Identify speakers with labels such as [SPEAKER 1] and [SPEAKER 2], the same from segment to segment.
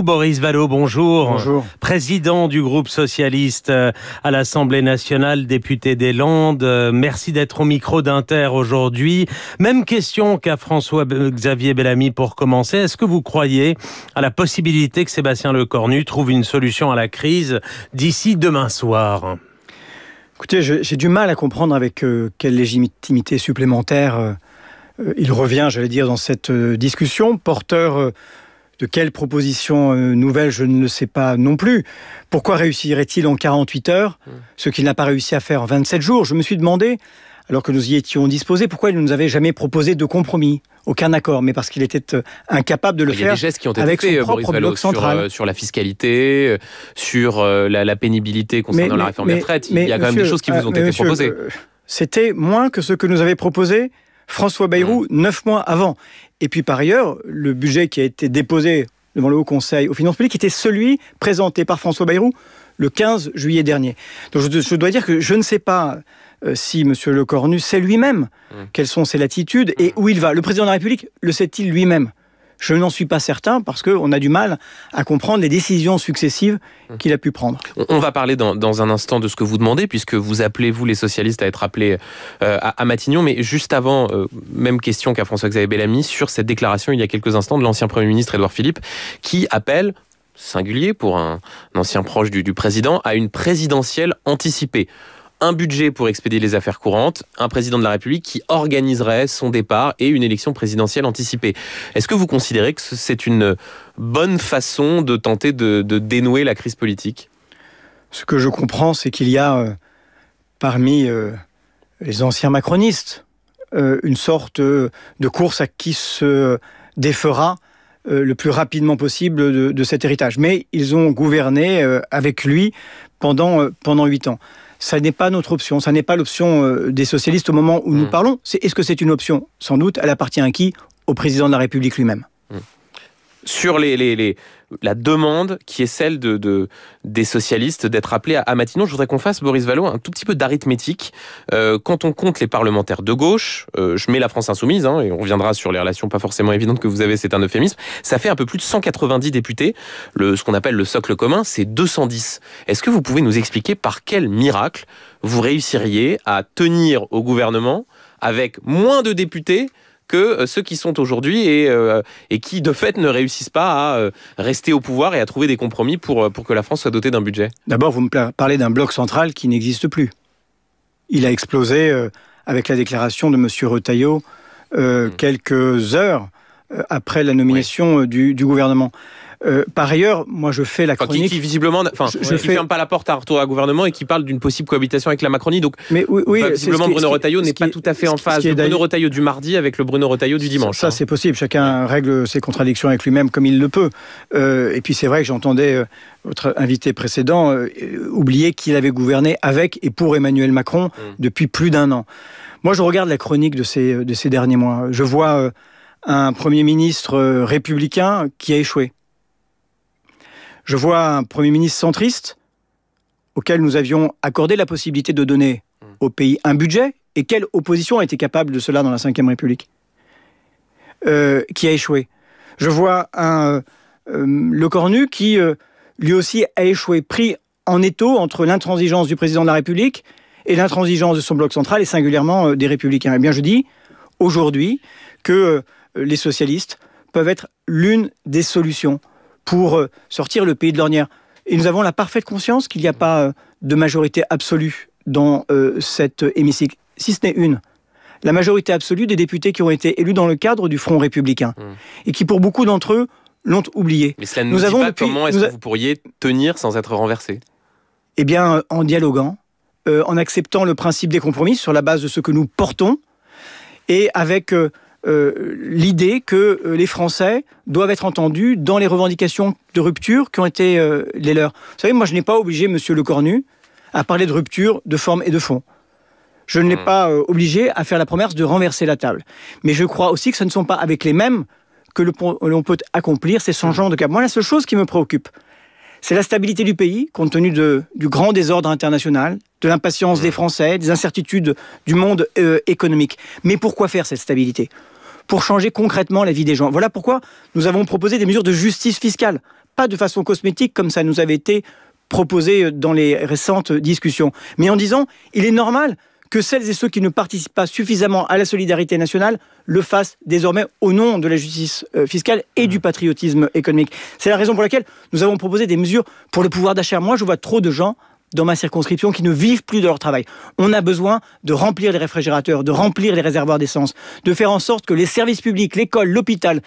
[SPEAKER 1] Boris Vallaud, bonjour.
[SPEAKER 2] Bonjour.
[SPEAKER 1] Président du groupe socialiste à l'Assemblée nationale, député des Landes. Merci d'être au micro d'Inter aujourd'hui. Même question qu'à François-Xavier Bellamy pour commencer. Est-ce que vous croyez à la possibilité que Sébastien Lecornu trouve une solution à la crise d'ici demain soir ?
[SPEAKER 2] Écoutez, j'ai du mal à comprendre avec quelle légitimité supplémentaire il revient, j'allais dire, dans cette discussion. Porteur de quelle proposition nouvelle, je ne le sais pas non plus. Pourquoi réussirait-il en 48 heures ce qu'il n'a pas réussi à faire en 27 jours ? Je me suis demandé, alors que nous y étions disposés, pourquoi il ne nous avait jamais proposé de compromis, aucun accord, mais parce qu'il était incapable de le faire. Il y a
[SPEAKER 3] des gestes qui ont été faits, Boris Vallaud, sur la fiscalité, sur la pénibilité concernant la réforme des retraites. Il y a quand même des choses qui vous ont été proposées.
[SPEAKER 2] C'était moins que ce que nous avait proposé François Bayrou 9 mois avant. Et puis par ailleurs, le budget qui a été déposé devant le Haut Conseil aux finances publiques était celui présenté par François Bayrou le 15 juillet dernier. Donc je dois dire que je ne sais pas si M. Lecornu sait lui-même quelles sont ses latitudes et où il va. Le président de la République le sait-il lui-même ? Je n'en suis pas certain parce qu'on a du mal à comprendre les décisions successives qu'il a pu prendre.
[SPEAKER 3] On va parler dans un instant de ce que vous demandez, puisque vous appelez, vous les socialistes, à être appelés à Matignon. Mais juste avant, même question qu'à François-Xavier Bellamy, sur cette déclaration il y a quelques instants de l'ancien Premier ministre Édouard Philippe, qui appelle, singulier pour un ancien proche du président, à une présidentielle anticipée. Un budget pour expédier les affaires courantes, un président de la République qui organiserait son départ et une élection présidentielle anticipée. Est-ce que vous considérez que c'est une bonne façon de tenter de dénouer la crise politique ?
[SPEAKER 2] Ce que je comprends, c'est qu'il y a parmi les anciens macronistes une sorte de course à qui se défera le plus rapidement possible de cet héritage. Mais ils ont gouverné avec lui pendant 8 ans. Ça n'est pas notre option, ça n'est pas l'option des socialistes au moment où nous parlons. Est-ce que c'est une option ? Sans doute, elle appartient à qui ? Au président de la République lui-même.
[SPEAKER 3] Sur la demande qui est celle des socialistes d'être appelés à Matignon, je voudrais qu'on fasse, Boris Vallaud, un tout petit peu d'arithmétique. Quand on compte les parlementaires de gauche, je mets la France Insoumise, et on reviendra sur les relations pas forcément évidentes que vous avez, c'est un euphémisme, ça fait un peu plus de 190 députés. Ce qu'on appelle le socle commun, c'est 210. Est-ce que vous pouvez nous expliquer par quel miracle vous réussiriez à tenir au gouvernement avec moins de députés que ceux qui sont aujourd'hui et qui, de fait, ne réussissent pas à rester au pouvoir et à trouver des compromis pour que la France soit dotée d'un budget ?
[SPEAKER 2] D'abord, vous me parlez d'un bloc central qui n'existe plus. Il a explosé avec la déclaration de M. Retailleau quelques heures après la nomination du gouvernement. Par ailleurs, moi je fais la chronique...
[SPEAKER 3] Qui visiblement, qui ferme pas la porte à un retour à gouvernement et qui parle d'une possible cohabitation avec la Macronie. Donc, visiblement, Bruno Retailleau n'est pas tout à fait en phase. Le Bruno Retailleau du mardi avec le Bruno Retailleau du dimanche.
[SPEAKER 2] Ça, c'est possible. Chacun règle ses contradictions avec lui-même comme il le peut. Et puis c'est vrai que j'entendais votre invité précédent oublier qu'il avait gouverné avec et pour Emmanuel Macron depuis plus d'1 an. Moi, je regarde la chronique de ces derniers mois. Je vois un Premier ministre républicain qui a échoué. Je vois un Premier ministre centriste auquel nous avions accordé la possibilité de donner au pays un budget. Et quelle opposition a été capable de cela dans la Ve République qui a échoué. Je vois un Lecornu qui, lui aussi, a échoué, pris en étau entre l'intransigeance du président de la République et l'intransigeance de son bloc central, et singulièrement des Républicains. Eh bien, je dis aujourd'hui que les socialistes peuvent être l'une des solutions pour sortir le pays de l'ornière. Et nous avons la parfaite conscience qu'il n'y a pas de majorité absolue dans cet hémicycle, si ce n'est une. La majorité absolue des députés qui ont été élus dans le cadre du Front républicain, et qui, pour beaucoup d'entre eux, l'ont oublié.
[SPEAKER 3] Mais cela ne nous dit pas comment est-ce que vous pourriez tenir sans être renversé ?
[SPEAKER 2] Eh bien, en dialoguant, en acceptant le principe des compromis sur la base de ce que nous portons, et avec... l'idée que les Français doivent être entendus dans les revendications de rupture qui ont été les leurs. Vous savez, moi je n'ai pas obligé M. Lecornu à parler de rupture de forme et de fond. Je ne l'ai pas obligé à faire la promesse de renverser la table. Mais je crois aussi que ce ne sont pas avec les mêmes que l'on peut accomplir ces changements de cap. Moi, la seule chose qui me préoccupe, c'est la stabilité du pays, compte tenu du grand désordre international, de l'impatience des Français, des incertitudes du monde économique. Mais pourquoi faire cette stabilité ? Pour changer concrètement la vie des gens. Voilà pourquoi nous avons proposé des mesures de justice fiscale. pas de façon cosmétique comme ça nous avait été proposé dans les récentes discussions, mais en disant il est normal que celles et ceux qui ne participent pas suffisamment à la solidarité nationale le fassent désormais au nom de la justice fiscale et du patriotisme économique. C'est la raison pour laquelle nous avons proposé des mesures pour le pouvoir d'achat. Moi, je vois trop de gens dans ma circonscription qui ne vivent plus de leur travail. On a besoin de remplir les réfrigérateurs, de remplir les réservoirs d'essence, de faire en sorte que les services publics, l'école, l'hôpital,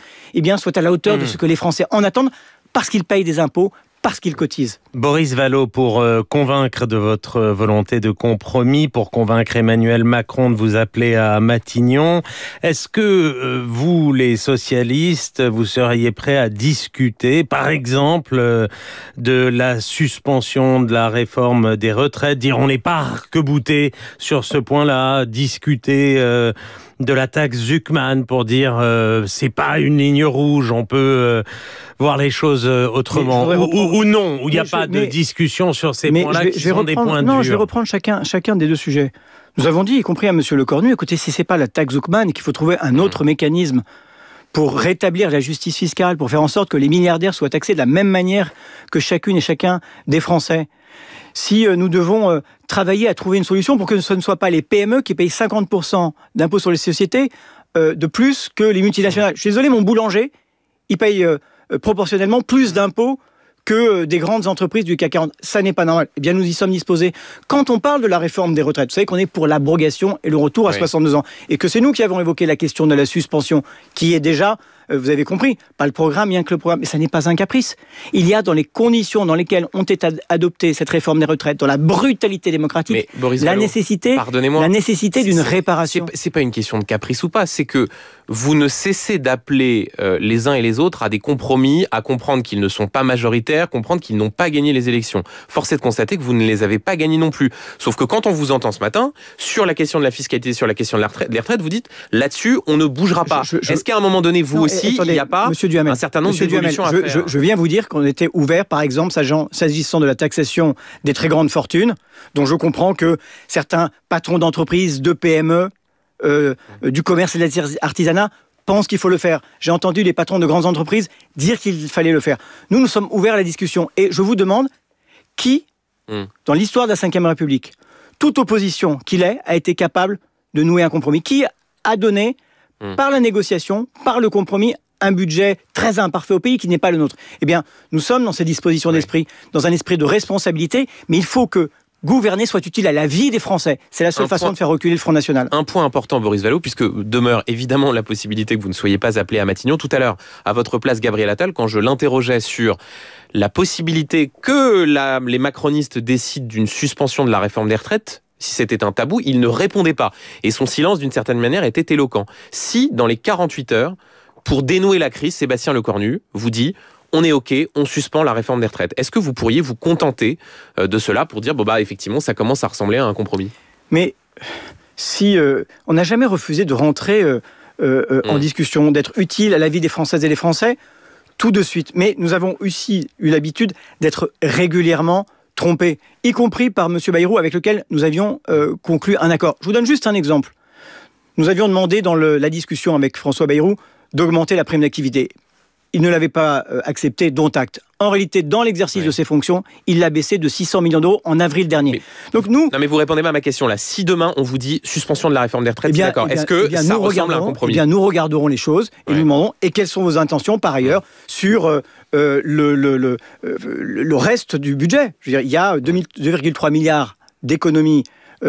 [SPEAKER 2] soient à la hauteur de ce que les Français en attendent parce qu'ils payent des impôts, parce qu'ils cotisent.
[SPEAKER 1] Boris Vallaud, pour convaincre de votre volonté de compromis, pour convaincre Emmanuel Macron de vous appeler à Matignon, est-ce que vous, les socialistes, vous seriez prêts à discuter, par exemple, de la suspension de la réforme des retraites, dire on n'est pas arc-bouté sur ce point-là, discuter de la taxe Zuckman pour dire c'est pas une ligne rouge, on peut voir les choses autrement, ou non, où il n'y a pas de discussion sur ces points-là qui sont des points durs.
[SPEAKER 2] Non, je vais reprendre chacun des deux sujets. Nous avons dit, y compris à M. Lecornu, écoutez, si c'est pas la taxe Zuckman, qu'il faut trouver un autre mécanisme pour rétablir la justice fiscale, pour faire en sorte que les milliardaires soient taxés de la même manière que chacune et chacun des Français. Si nous devons travailler à trouver une solution pour que ce ne soit pas les PME qui payent 50% d'impôts sur les sociétés de plus que les multinationales. Je suis désolé, mon boulanger, il paye proportionnellement plus d'impôts que des grandes entreprises du CAC 40. Ça n'est pas normal. Eh bien, nous y sommes disposés. Quand on parle de la réforme des retraites, vous savez qu'on est pour l'abrogation et le retour à 62 ans. Et que c'est nous qui avons évoqué la question de la suspension, qui est déjà, vous avez compris, pas le programme, bien que le programme, mais ça n'est pas un caprice. Il y a dans les conditions dans lesquelles ont été adoptées cette réforme des retraites, dans la brutalité démocratique, la nécessité d'une réparation.
[SPEAKER 3] C'est pas une question de caprice ou pas, c'est que vous ne cessez d'appeler les uns et les autres à des compromis, à comprendre qu'ils ne sont pas majoritaires, comprendre qu'ils n'ont pas gagné les élections. Force est de constater que vous ne les avez pas gagnés non plus. Sauf que quand on vous entend ce matin, sur la question de la fiscalité, sur la question de des retraites, vous dites, là-dessus, on ne bougera pas. Est-ce qu'à un moment donné, vous aussi, il n'y a pas un certain nombre d'évolutions à faire?
[SPEAKER 2] Je viens vous dire qu'on était ouvert, par exemple, s'agissant de la taxation des très grandes fortunes, dont je comprends que certains patrons d'entreprises, de PME, du commerce et de l'artisanat pensent qu'il faut le faire. J'ai entendu les patrons de grandes entreprises dire qu'il fallait le faire. Nous sommes ouverts à la discussion. Et je vous demande, qui, dans l'histoire de la Ve République, toute opposition qu'il ait, a été capable de nouer un compromis? Qui a donné, par la négociation, par le compromis, un budget très imparfait au pays qui n'est pas le nôtre? Eh bien, nous sommes dans ces dispositions d'esprit, dans un esprit de responsabilité, mais il faut que gouverner soit utile à la vie des Français. C'est la seule façon de faire reculer le Front National.
[SPEAKER 3] Un point important, Boris Vallaud, puisque demeure évidemment la possibilité que vous ne soyez pas appelé à Matignon. Tout à l'heure, à votre place, Gabriel Attal, quand je l'interrogeais sur la possibilité que les macronistes décident d'une suspension de la réforme des retraites, si c'était un tabou, il ne répondait pas. Et son silence, d'une certaine manière, était éloquent. Si, dans les 48 heures, pour dénouer la crise, Sébastien Lecornu vous dit on est OK, on suspend la réforme des retraites. Est-ce que vous pourriez vous contenter de cela pour dire effectivement, ça commence à ressembler à un compromis?
[SPEAKER 2] Mais si on n'a jamais refusé de rentrer en discussion, d'être utile à la vie des Françaises et des Français, tout de suite. Mais nous avons aussi eu l'habitude d'être régulièrement trompés, y compris par M. Bayrou, avec lequel nous avions conclu un accord. Je vous donne juste un exemple. Nous avions demandé dans la discussion avec François Bayrou d'augmenter la prime d'activité. Il ne l'avait pas accepté, dont acte. En réalité, dans l'exercice de ses fonctions, il l'a baissé de 600 millions d'euros en avril dernier. Donc nous...
[SPEAKER 3] Non mais vous répondez pas à ma question là. Si demain on vous dit suspension de la réforme des retraites, d'accord. Est-ce que ça ressemble à un compromis?
[SPEAKER 2] Eh bien, nous regarderons les choses et nous demandons et quelles sont vos intentions par ailleurs sur le reste du budget. Je veux dire, il y a 2,3 milliards d'économies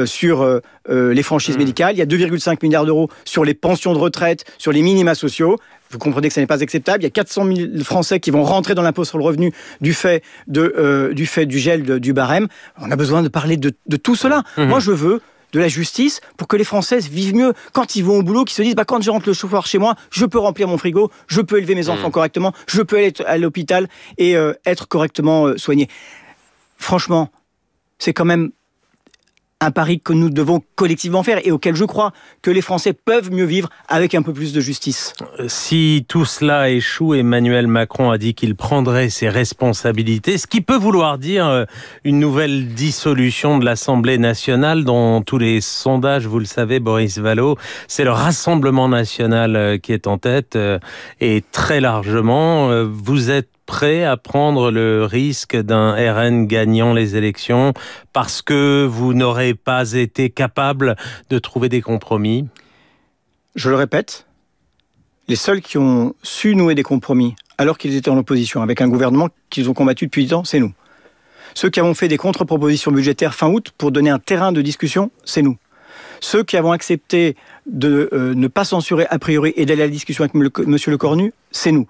[SPEAKER 2] sur les franchises médicales, il y a 2,5 milliards d'euros sur les pensions de retraite, sur les minima sociaux. Vous comprenez que ça n'est pas acceptable. Il y a 400 000 Français qui vont rentrer dans l'impôt sur le revenu du fait du gel du barème. On a besoin de parler de tout cela. Moi, je veux de la justice pour que les Françaises vivent mieux. Quand ils vont au boulot, qu'ils se disent quand je rentre le chauffeur chez moi, je peux remplir mon frigo, je peux élever mes enfants correctement, je peux aller à l'hôpital et être correctement soigné. Franchement, c'est quand même un pari que nous devons collectivement faire et auquel je crois que les Français peuvent mieux vivre avec un peu plus de justice.
[SPEAKER 1] Si tout cela échoue, Emmanuel Macron a dit qu'il prendrait ses responsabilités, ce qui peut vouloir dire une nouvelle dissolution de l'Assemblée nationale dont tous les sondages, vous le savez, Boris Vallaud, c'est le Rassemblement national qui est en tête et très largement. Vous êtes prêt à prendre le risque d'un RN gagnant les élections parce que vous n'aurez pas été capable de trouver des compromis?
[SPEAKER 2] Je le répète, les seuls qui ont su nouer des compromis alors qu'ils étaient en opposition avec un gouvernement qu'ils ont combattu depuis 8 ans, c'est nous. Ceux qui avons fait des contre-propositions budgétaires fin août pour donner un terrain de discussion, c'est nous. Ceux qui avons accepté de ne pas censurer a priori et d'aller à la discussion avec M. Lecornu, c'est nous.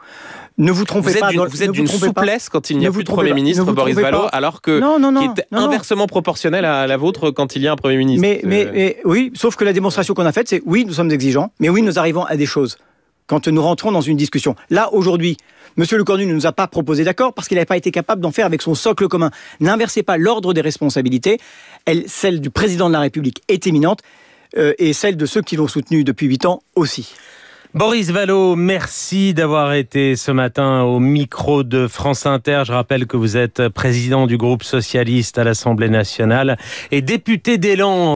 [SPEAKER 2] Ne vous trompez pas.
[SPEAKER 3] Vous êtes d'une souplesse quand il n'y a plus de Premier ministre, Boris Vallaud, alors que qui est inversement proportionnel à la vôtre quand il y a un Premier ministre.
[SPEAKER 2] Mais oui, sauf que la démonstration qu'on a faite, c'est oui, nous sommes exigeants, mais oui, nous arrivons à des choses quand nous rentrons dans une discussion. Là, aujourd'hui, M. Lecornu ne nous a pas proposé d'accord parce qu'il n'avait pas été capable d'en faire avec son socle commun. N'inversez pas l'ordre des responsabilités. Celle du président de la République est éminente et celle de ceux qui l'ont soutenu depuis 8 ans aussi.
[SPEAKER 1] Boris Vallaud, merci d'avoir été ce matin au micro de France Inter. Je rappelle que vous êtes président du groupe socialiste à l'Assemblée nationale et député d'Élan.